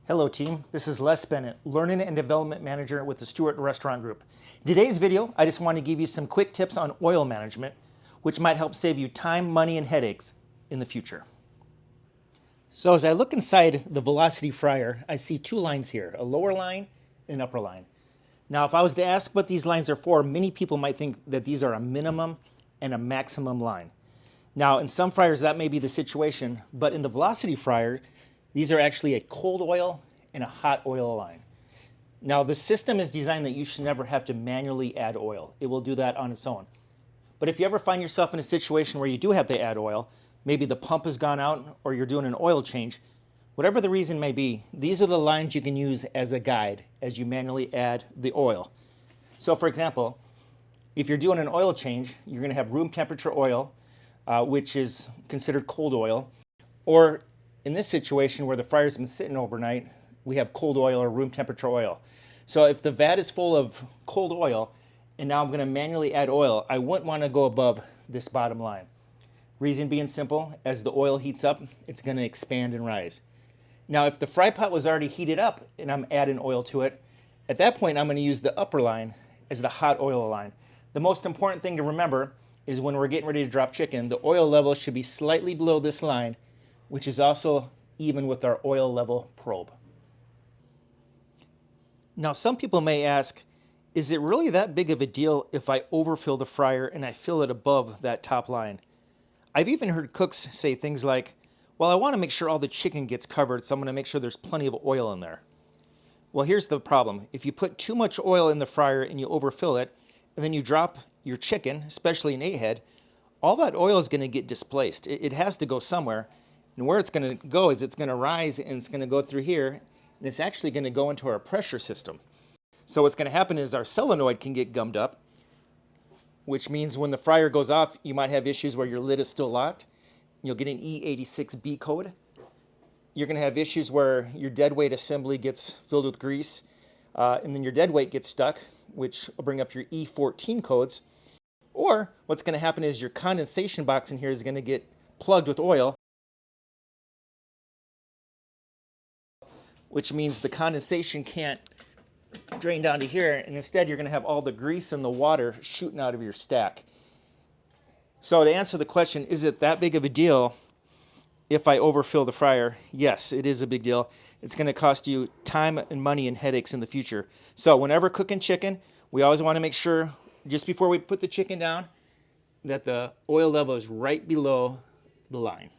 Hello team, this is Les Bennett, Learning and Development Manager with the Stewart Restaurant Group. In today's video, I just want to give you some quick tips on oil management, which might help save you time, money, and headaches in the future. So as I look inside the Velocity fryer, I see two lines here, a lower line and an upper line. Now if I was to ask what these lines are for, many people might think that these are a minimum and a maximum line. Now in some fryers that may be the situation, but in the Velocity fryer, these are actually a cold oil and a hot oil line. Now the system is designed that you should never have to manually add oil. It will do that on its own. But if you ever find yourself in a situation where you do have to add oil, maybe the pump has gone out or you're doing an oil change, whatever the reason may be, these are the lines you can use as a guide as you manually add the oil. So for example, if you're doing an oil change, you're going to have room temperature oil, which is considered cold oil, or in this situation where the fryer's been sitting overnight, we have cold oil or room temperature oil. So if the vat is full of cold oil and now I'm going to manually add oil, I wouldn't want to go above this bottom line. Reason being simple, as the oil heats up, it's going to expand and rise. Now if the fry pot was already heated up and I'm adding oil to it, at that point I'm going to use the upper line as the hot oil line. The most important thing to remember is when we're getting ready to drop chicken, the oil level should be slightly below this line, which is also even with our oil level probe. Now some people may ask, is it really that big of a deal if I overfill the fryer and I fill it above that top line? I've even heard cooks say things like, well, I want to make sure all the chicken gets covered, so I'm going to make sure there's plenty of oil in there. Well, here's the problem. If you put too much oil in the fryer and you overfill it, and then you drop your chicken, especially an 8-head, all that oil is going to get displaced. It has to go somewhere. And where it's going to go is it's going to rise and it's going to go through here, and it's actually going to go into our pressure system. So what's going to happen is our solenoid can get gummed up, which means when the fryer goes off, you might have issues where your lid is still locked. You'll get an E86B code. You're going to have issues where your dead weight assembly gets filled with grease, and then your dead weight gets stuck, which will bring up your E14 codes. Or what's going to happen is your condensation box in here is going to get plugged with oil, which means the condensation can't drain down to here, and instead you're going to have all the grease and the water shooting out of your stack. So to answer the question, is it that big of a deal if I overfill the fryer? Yes, it is a big deal. It's going to cost you time and money and headaches in the future. So whenever cooking chicken, we always want to make sure, just before we put the chicken down, that the oil level is right below the line.